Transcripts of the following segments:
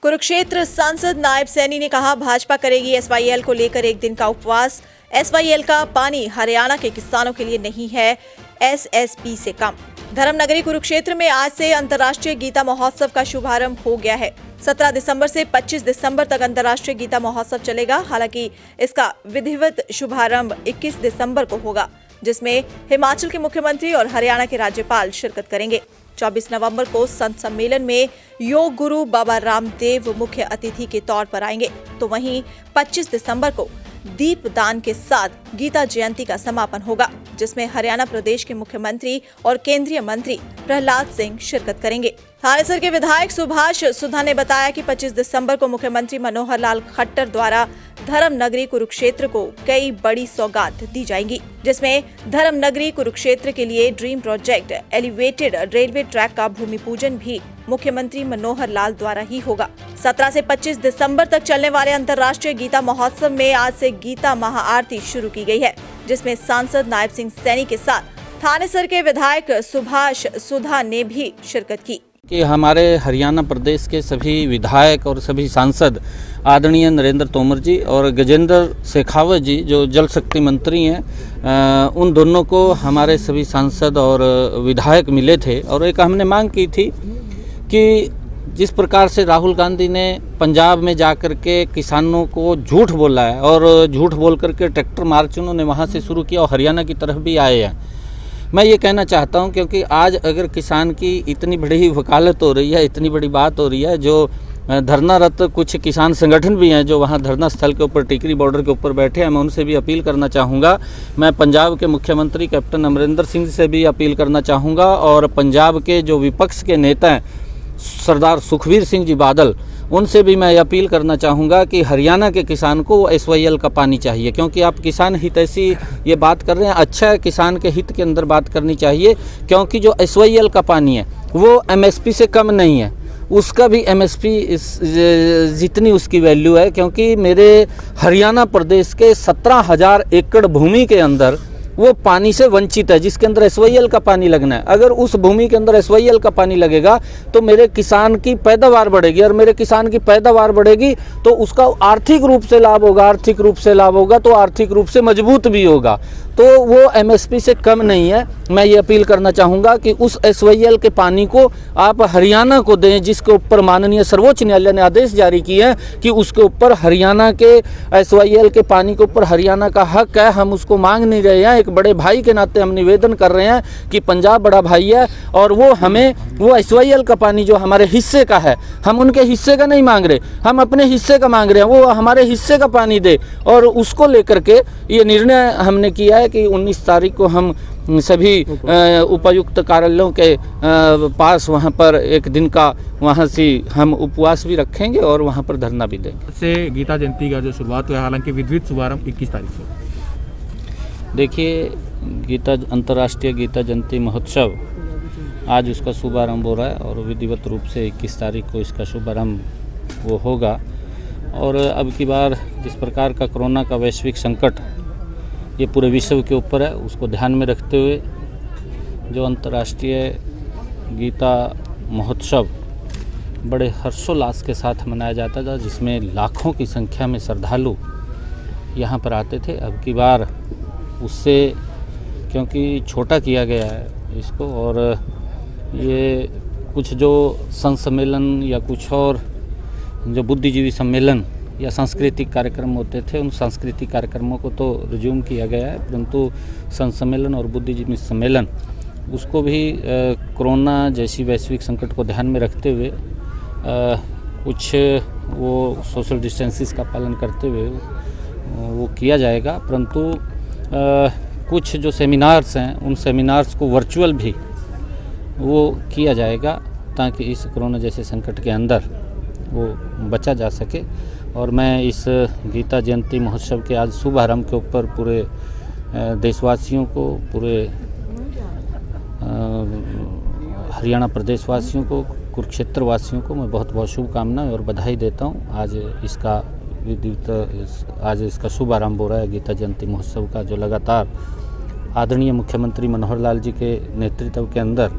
कुरुक्षेत्र सांसद नायब सैनी ने कहा, भाजपा करेगी एसवाईएल को लेकर एक दिन का उपवास। एसवाईएल का पानी हरियाणा के किसानों के लिए नहीं है, एसएसपी से कम। धर्मनगरी कुरुक्षेत्र में आज से अंतर्राष्ट्रीय गीता महोत्सव का शुभारंभ हो गया है। 17 दिसंबर से 25 दिसंबर तक अंतर्राष्ट्रीय गीता महोत्सव चलेगा। हालांकि इसका विधिवत शुभारंभ 21 दिसंबर को होगा, जिसमें हिमाचल के मुख्यमंत्री और हरियाणा के राज्यपाल शिरकत करेंगे। 24 नवंबर को संत सम्मेलन में योग गुरु बाबा रामदेव मुख्य अतिथि के तौर पर आएंगे, तो वहीं 25 दिसंबर को दीपदान के साथ गीता जयंती का समापन होगा, जिसमें हरियाणा प्रदेश के मुख्यमंत्री और केंद्रीय मंत्री प्रहलाद सिंह शिरकत करेंगे। थानेसर के विधायक सुभाष सुधा ने बताया कि 25 दिसंबर को मुख्यमंत्री मनोहर लाल खट्टर द्वारा धर्मनगरी कुरुक्षेत्र को कई बड़ी सौगात दी जाएंगी, जिसमें धर्मनगरी कुरुक्षेत्र के लिए dream project elevated railway track का भूमि पूजन भी मुख्यमंत्री मनोहर लाल द्वारा ही होगा। 17 से 25 दिसंबर तक चलने वाले अंतर्राष्ट्रीय गीता महोत्सव में आज से गीता महाआरती शुरू की गई है, जिसमें सांसद नायब सिंह सैनी के साथ थानेसर के विधायक सुभाष सुधा ने भी शिरकत की। कि हमारे हरियाणा प्रदेश के सभी विधायक और सभी सांसद आदरणीय नरेंद्र तोमर जी और गजेंद्र शेखावत जी जो जल शक्ति मंत्री हैं, उन दोनों को हमारे सभी सांसद और विधायक मिले थे और एक हमने मांग की थी कि जिस प्रकार से राहुल गांधी ने पंजाब में जाकर के किसानों को झूठ बोला है और झूठ बोल करके ट्रैक्टर मार्च उन्होंने वहाँ से शुरू किया और हरियाणा की तरफ भी आए हैं। मैं ये कहना चाहता हूं क्योंकि आज अगर किसान की इतनी बड़ी वकालत हो रही है, इतनी बड़ी बात हो रही है, जो धरनारत कुछ किसान संगठन भी हैं जो वहां धरना स्थल के ऊपर टिकरी बॉर्डर के ऊपर बैठे हैं, मैं उनसे भी अपील करना चाहूँगा। मैं पंजाब के मुख्यमंत्री कैप्टन अमरिंदर सिंह से भी अपील करना चाहूँगा और पंजाब के जो विपक्ष के नेता हैं सरदार सुखबीर सिंह जी बादल, उनसे भी मैं अपील करना चाहूँगा कि हरियाणा के किसान को एसवाईएल का पानी चाहिए, क्योंकि आप किसान हितैषी ये बात कर रहे हैं। अच्छा है, किसान के हित के अंदर बात करनी चाहिए, क्योंकि जो एसवाईएल का पानी है वो एमएसपी से कम नहीं है, उसका भी एमएसपी जितनी उसकी वैल्यू है, क्योंकि मेरे हरियाणा प्रदेश के 17,000 एकड़ भूमि के अंदर वो पानी से वंचित है, जिसके अंदर एसवाईएल का पानी लगना है। अगर उस भूमि के अंदर एसवाईएल का पानी लगेगा तो मेरे किसान की पैदावार बढ़ेगी और मेरे किसान की पैदावार बढ़ेगी तो उसका आर्थिक रूप से लाभ होगा, आर्थिक रूप से लाभ होगा तो आर्थिक रूप से मजबूत भी होगा, तो वो एमएसपी से कम नहीं है। मैं ये अपील करना चाहूँगा कि उस एसवाईएल के पानी को आप हरियाणा को दें, जिसके ऊपर माननीय सर्वोच्च न्यायालय ने आदेश जारी किए हैं कि उसके ऊपर हरियाणा के एसवाईएल के पानी के ऊपर हरियाणा का हक है। हम उसको मांग नहीं रहे हैं, एक बड़े भाई के नाते हम निवेदन कर रहे हैं कि पंजाब बड़ा भाई है और वो हमें वो एसवाईएल का पानी जो हमारे हिस्से का है, हम उनके हिस्से का नहीं मांग रहे, हम अपने हिस्से का मांग रहे हैं, वो हमारे हिस्से का पानी दे। और उसको लेकर के ये निर्णय हमने किया है कि 19 तारीख को हम सभी उपायुक्त कार्यालयों के पास वहाँ पर एक दिन का वहाँ से हम उपवास भी रखेंगे और वहाँ पर धरना भी देंगे। से गीता जयंती का जो शुरुआत हुआ, हालांकि विधिवत शुभारंभ 21 तारीख से। देखिए, अंतर्राष्ट्रीय गीता जयंती महोत्सव आज उसका शुभारंभ हो रहा है और विधिवत रूप से 21 तारीख को इसका शुभारंभ वो होगा। और अब की बार जिस प्रकार का कोरोना का वैश्विक संकट ये पूरे विश्व के ऊपर है, उसको ध्यान में रखते हुए जो अंतर्राष्ट्रीय गीता महोत्सव बड़े हर्षोल्लास के साथ मनाया जाता था, जिसमें लाखों की संख्या में श्रद्धालु यहाँ पर आते थे। अब की बार उससे क्योंकि छोटा किया गया है इसको, और ये कुछ जो संत सम्मेलन या कुछ और जो बुद्धिजीवी सम्मेलन या सांस्कृतिक कार्यक्रम होते थे, उन सांस्कृतिक कार्यक्रमों को तो रिज्यूम किया गया है, परंतु संत सम्मेलन और बुद्धिजीवी सम्मेलन उसको भी कोरोना जैसी वैश्विक संकट को ध्यान में रखते हुए कुछ वो सोशल डिस्टेंसेस का पालन करते हुए वो किया जाएगा। परंतु कुछ जो सेमिनार्स हैं उन सेमिनार्स को वर्चुअल भी वो किया जाएगा, ताकि इस कोरोना जैसे संकट के अंदर वो बचा जा सके। और मैं इस गीता जयंती महोत्सव के आज शुभारंभ के ऊपर पूरे देशवासियों को, पूरे हरियाणा प्रदेश वासियों को, कुरुक्षेत्र वासियों को मैं बहुत बहुत शुभकामनाएं और बधाई देता हूं। आज इसका शुभारंभ हो रहा है गीता जयंती महोत्सव का, जो लगातार आदरणीय मुख्यमंत्री मनोहर लाल जी के नेतृत्व के अंदर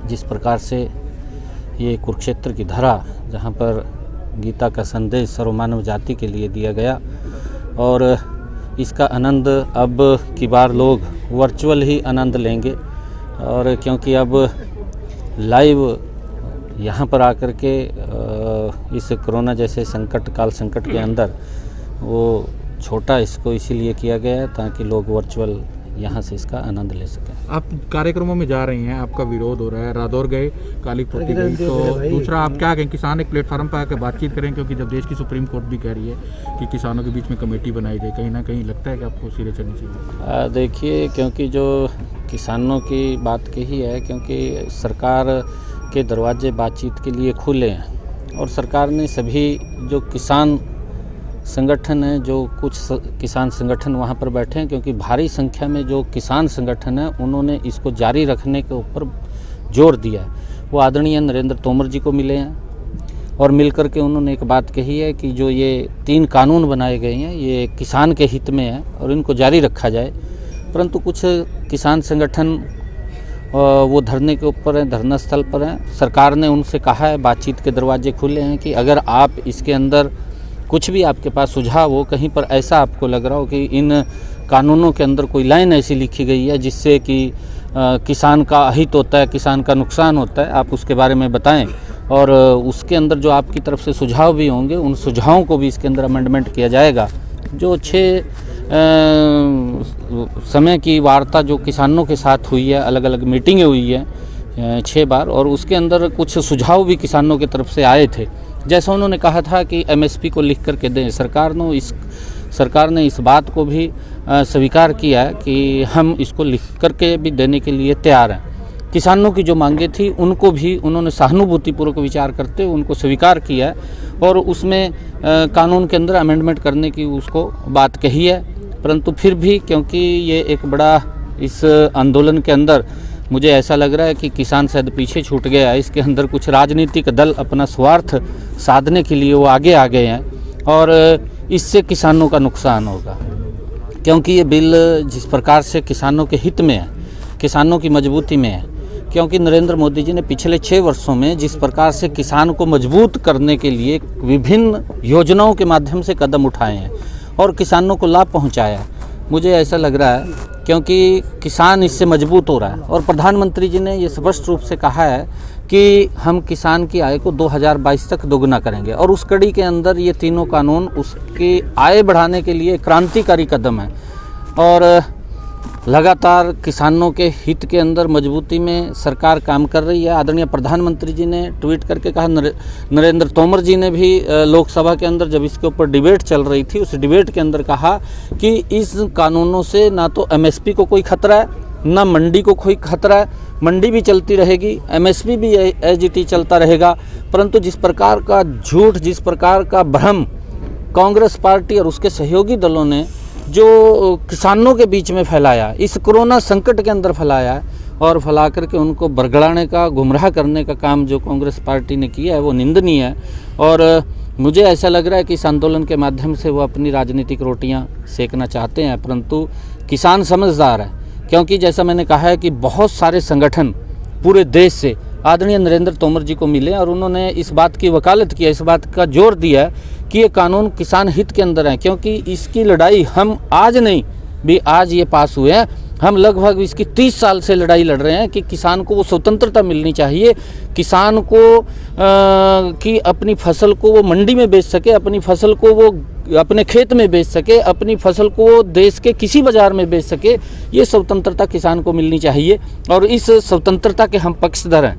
जिस प्रकार से ये कुरुक्षेत्र की धरा, जहाँ पर गीता का संदेश सर्वमानव जाति के लिए दिया गया और इसका आनंद अब की बार लोग वर्चुअल ही आनंद लेंगे। और क्योंकि अब लाइव यहाँ पर आकर के इस कोरोना जैसे काल संकट के अंदर वो छोटा इसको इसीलिए किया गया है ताकि लोग वर्चुअल यहाँ से इसका आनंद ले सकें। आप कार्यक्रमों में जा रही हैं, आपका विरोध हो रहा है, रादौर गए, काली पट्टी गई, तो दूसरा आप क्या कहें, किसान एक प्लेटफार्म पर आकर बातचीत करें, क्योंकि जब देश की सुप्रीम कोर्ट भी कह रही है कि किसानों के बीच में कमेटी बनाई जाए, कहीं ना कहीं लगता है कि आपको सिरे चढ़नी चाहिए? देखिए, क्योंकि जो किसानों की बात कही है, क्योंकि सरकार के दरवाजे बातचीत के लिए खुले हैं और सरकार ने सभी जो किसान संगठन है, जो कुछ किसान संगठन वहाँ पर बैठे हैं, क्योंकि भारी संख्या में जो किसान संगठन है उन्होंने इसको जारी रखने के ऊपर जोर दिया है। वो आदरणीय नरेंद्र तोमर जी को मिले हैं और मिलकर के उन्होंने एक बात कही है कि जो ये 3 कानून बनाए गए हैं ये किसान के हित में है और इनको जारी रखा जाए। परंतु कुछ किसान संगठन वो धरने के ऊपर हैं, धरना स्थल पर हैं। सरकार ने उनसे कहा है, बातचीत के दरवाजे खुले हैं कि अगर आप इसके अंदर कुछ भी आपके पास सुझाव हो, कहीं पर ऐसा आपको लग रहा हो कि इन कानूनों के अंदर कोई लाइन ऐसी लिखी गई है जिससे कि किसान का अहित होता है, किसान का नुकसान होता है, आप उसके बारे में बताएं और उसके अंदर जो आपकी तरफ से सुझाव भी होंगे उन सुझावों को भी इसके अंदर अमेंडमेंट किया जाएगा। जो 6 समय की वार्ता जो किसानों के साथ हुई है, अलग अलग मीटिंगें हुई है 6 बार, और उसके अंदर कुछ सुझाव भी किसानों की तरफ से आए थे। जैसा उन्होंने कहा था कि एमएसपी को लिख करके दें, सरकार ने इस बात को भी स्वीकार किया है कि हम इसको लिख करके भी देने के लिए तैयार हैं। किसानों की जो मांगे थी उनको भी उन्होंने सहानुभूतिपूर्वक विचार करते हुए उनको स्वीकार किया है और उसमें कानून के अंदर अमेंडमेंट करने की उसको बात कही है। परंतु फिर भी क्योंकि ये एक बड़ा इस आंदोलन के अंदर मुझे ऐसा लग रहा है कि किसान शायद पीछे छूट गया है, इसके अंदर कुछ राजनीतिक दल अपना स्वार्थ साधने के लिए वो आगे आ गए हैं और इससे किसानों का नुकसान होगा। क्योंकि ये बिल जिस प्रकार से किसानों के हित में है, किसानों की मजबूती में है, क्योंकि नरेंद्र मोदी जी ने पिछले 6 वर्षों में जिस प्रकार से किसान को मजबूत करने के लिए विभिन्न योजनाओं के माध्यम से कदम उठाए हैं और किसानों को लाभ पहुंचाया है, मुझे ऐसा लग रहा है क्योंकि किसान इससे मजबूत हो रहा है। और प्रधानमंत्री जी ने ये स्पष्ट रूप से कहा है कि हम किसान की आय को 2022 तक दोगुना करेंगे और उस कड़ी के अंदर ये तीनों कानून उसकी आय बढ़ाने के लिए क्रांतिकारी कदम है और लगातार किसानों के हित के अंदर मजबूती में सरकार काम कर रही है। आदरणीय प्रधानमंत्री जी ने ट्वीट करके कहा, नरेंद्र तोमर जी ने भी लोकसभा के अंदर जब इसके ऊपर डिबेट चल रही थी उस डिबेट के अंदर कहा कि इस कानूनों से ना तो एमएसपी को कोई खतरा है ना मंडी को कोई खतरा है, मंडी भी चलती रहेगी, एमएसपी भी एजीटी चलता रहेगा। परंतु जिस प्रकार का झूठ, जिस प्रकार का भ्रम कांग्रेस पार्टी और उसके सहयोगी दलों ने जो किसानों के बीच में फैलाया, इस कोरोना संकट के अंदर फैलाया और फैला करके उनको बरगड़ाने का, गुमराह करने का काम जो कांग्रेस पार्टी ने किया है वो निंदनीय है। और मुझे ऐसा लग रहा है कि इस आंदोलन के माध्यम से वो अपनी राजनीतिक रोटियां सेकना चाहते हैं, परंतु किसान समझदार है। क्योंकि जैसा मैंने कहा है कि बहुत सारे संगठन पूरे देश से आदरणीय नरेंद्र तोमर जी को मिले और उन्होंने इस बात की वकालत की है, इस बात का जोर दिया है कि ये कानून किसान हित के अंदर है। क्योंकि इसकी लड़ाई हम आज नहीं भी आज ये पास हुए हैं, हम लगभग इसकी 30 साल से लड़ाई लड़ रहे हैं कि किसान को वो स्वतंत्रता मिलनी चाहिए, किसान को कि अपनी फसल को वो मंडी में बेच सके, अपनी फसल को वो अपने खेत में बेच सके, अपनी फसल को देश के किसी बाजार में बेच सके, ये स्वतंत्रता किसान को मिलनी चाहिए और इस स्वतंत्रता के हम पक्षधर हैं।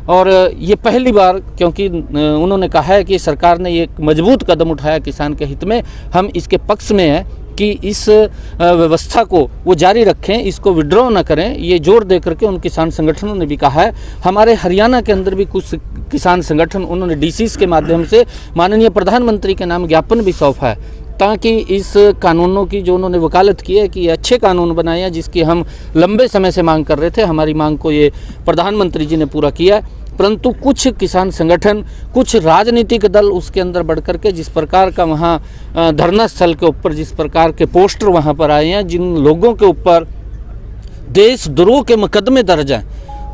और ये पहली बार, क्योंकि उन्होंने कहा है कि सरकार ने ये मजबूत कदम उठाया किसान के हित में, हम इसके पक्ष में हैं कि इस व्यवस्था को वो जारी रखें, इसको विड्रॉ न करें। ये जोर दे करके उन किसान संगठनों ने भी कहा है। हमारे हरियाणा के अंदर भी कुछ किसान संगठन, उन्होंने डीसीस के माध्यम से माननीय प्रधानमंत्री के नाम ज्ञापन भी सौंपा है ताकि इस कानूनों की जो उन्होंने वकालत की है कि ये अच्छे कानून बनाए हैं जिसकी हम लंबे समय से मांग कर रहे थे, हमारी मांग को ये प्रधानमंत्री जी ने पूरा किया है। परंतु कुछ किसान संगठन, कुछ राजनीतिक दल उसके अंदर बढ़ कर के जिस प्रकार का वहाँ धरना स्थल के ऊपर जिस प्रकार के पोस्टर वहाँ पर आए हैं, जिन लोगों के ऊपर देशद्रोह के मुकदमे दर्ज हैं,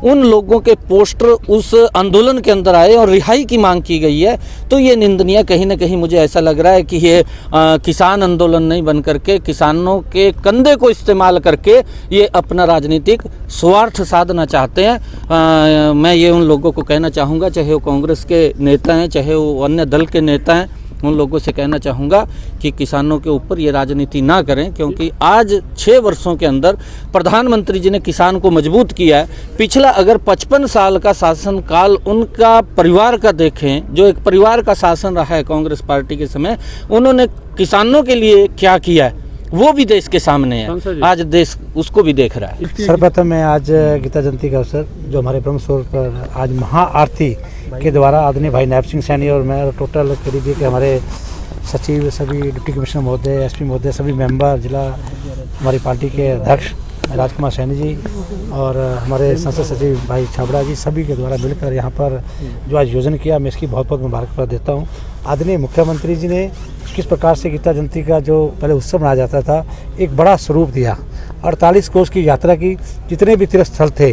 उन लोगों के पोस्टर उस आंदोलन के अंदर आए और रिहाई की मांग की गई है, तो ये निंदनीय, कहीं ना कहीं मुझे ऐसा लग रहा है कि ये किसान आंदोलन नहीं बन करके किसानों के कंधे को इस्तेमाल करके ये अपना राजनीतिक स्वार्थ साधना चाहते हैं। मैं ये उन लोगों को कहना चाहूँगा, चाहे वो कांग्रेस के नेता हैं, चाहे वो अन्य दल के नेता हैं, उन लोगों से कहना चाहूँगा कि किसानों के ऊपर ये राजनीति ना करें, क्योंकि आज 6 वर्षों के अंदर प्रधानमंत्री जी ने किसान को मजबूत किया है। पिछला अगर 55 साल का शासनकाल उनका परिवार का देखें, जो एक परिवार का शासन रहा है कांग्रेस पार्टी के समय, उन्होंने किसानों के लिए क्या किया है वो भी देश के सामने है। आज देश उसको भी देख रहा है। सर्वप्रथम मैं आज गीता जयंती का अवसर जो हमारे ब्रह्म स्वरूप पर आज महाआरती के द्वारा आदरणीय भाई नायब सिंह सैनी और मैं टोटल करीब के हमारे सचिव, सभी डिप्टी कमिश्नर महोदय, एसपी महोदय, सभी मेंबर, जिला हमारी पार्टी के अध्यक्ष राजकुमार सैनी जी और हमारे संसद सचिव भाई छाबड़ा जी, सभी के द्वारा मिलकर यहाँ पर जो आज आयोजन किया, मैं इसकी बहुत बहुत मुबारकबाद देता हूँ। आदरणीय मुख्यमंत्री जी ने किस प्रकार से गीता जयंती का जो पहले उत्सव मनाया जाता था, एक बड़ा स्वरूप दिया। 48 कोस की यात्रा की, जितने भी तीर्थ स्थल थे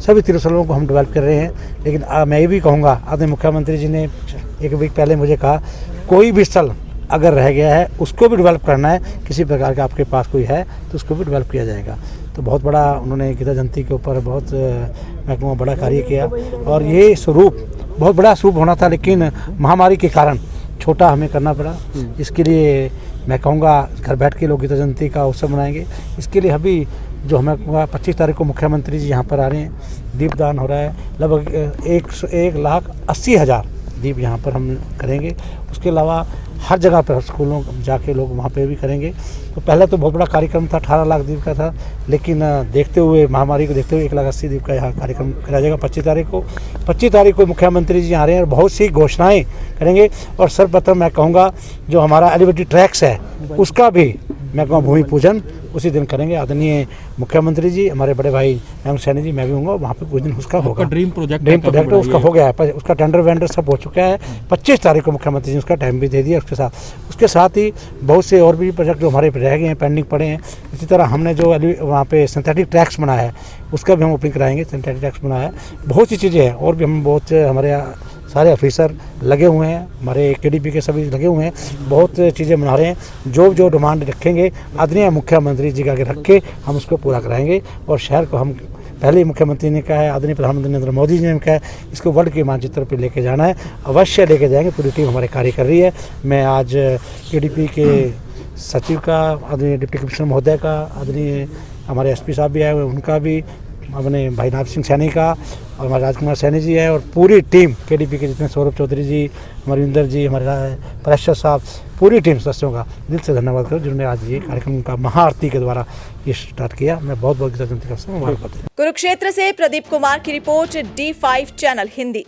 सभी तीर्थ स्थलों को हम डेवलप कर रहे हैं। लेकिन मैं ये भी कहूँगा, आदरणीय मुख्यमंत्री जी ने एक वीक पहले मुझे कहा, कोई भी स्थल अगर रह गया है उसको भी डेवलप करना है, किसी प्रकार का आपके पास कोई है तो उसको भी डेवलप किया जाएगा। तो बहुत बड़ा उन्होंने गीता जयंती के ऊपर बहुत मैं कहूँगा बड़ा कार्य किया और ये स्वरूप बहुत बड़ा स्वरूप होना था, लेकिन महामारी के कारण छोटा हमें करना पड़ा। इसके लिए मैं कहूँगा घर बैठ के लोग गीता जयंती का उत्सव मनाएंगे। इसके लिए अभी जो हमें 25 तारीख को मुख्यमंत्री जी यहाँ पर आ रहे हैं, दीपदान हो रहा है, लगभग 1,80,000 दीप यहाँ पर हम करेंगे। उसके अलावा हर जगह पर स्कूलों जाके लोग वहाँ पे भी करेंगे। तो पहले तो बहुत बड़ा कार्यक्रम था, 18 लाख दीप का था, लेकिन देखते हुए महामारी को देखते हुए 1,80,000 दीप का यहाँ कार्यक्रम कराया जाएगा 25 तारीख को। 25 तारीख को मुख्यमंत्री जी आ रहे हैं और बहुत सी घोषणाएं करेंगे। और सर्वप्रथम मैं कहूँगा जो हमारा एलिवेटेड ट्रैक्स है उसका भी मैं कहूँ भूमि पूजन उसी दिन करेंगे। आदरणीय मुख्यमंत्री जी, हमारे बड़े भाई नायब सैनी जी, मैं भी हूँगा वहाँ पे कुछ दिन उसका होगा। ड्रीम प्रोजेक्ट उसका हो गया है, उसका टेंडर वेंडर सब हो चुका है। 25 तारीख को मुख्यमंत्री जी उसका टाइम भी दे दिया। उसके साथ ही बहुत से और भी प्रोजेक्ट जो हमारे रह गए हैं, पेंडिंग पड़े हैं। इसी तरह हमने जो वहाँ पे सिंथेटिक ट्रैक्स बनाया है उसका भी हम ओपनिंग कराएंगे। सिंथेटिक ट्रैक्स बनाया है, बहुत सी चीज़ें हैं और भी हम बहुत हमारे सारे ऑफिसर लगे हुए हैं, हमारे केडीपी के सभी लगे हुए हैं, बहुत चीज़ें बना रहे हैं। जो डिमांड रखेंगे आदरणीय मुख्यमंत्री जी का आगे रख के हम उसको पूरा कराएंगे। और शहर को हम पहले ही मुख्यमंत्री ने कहा है, आदरणीय प्रधानमंत्री नरेंद्र मोदी जी ने कहा है, इसको वर्ल्ड के मानचित्र पर लेके जाना है, अवश्य लेके जाएंगे। पूरी टीम हमारे कार्य कर रही है। मैं आज केडीपी के सचिव का, आदरणीय डिप्टी कमिश्नर महोदय का, आदरणीय हमारे एसपी साहब भी आए हुए उनका भी, अपने भाई नायब सिंह सैनी का और हमारे राजकुमार सैनी जी है और पूरी टीम केडीपी के जितने सौरभ चौधरी जी, अमरिंदर जी, हमारे परेश्वर साहब, पूरी टीम सदस्यों का दिल से धन्यवाद करूँ जिन्होंने आज ये कार्यक्रम का महाआरती के द्वारा ये स्टार्ट किया। मैं बहुत बहुत गीता जयंती का मुबारकबाद। कुरुक्षेत्र से प्रदीप कुमार की रिपोर्ट, D5 चैनल हिंदी।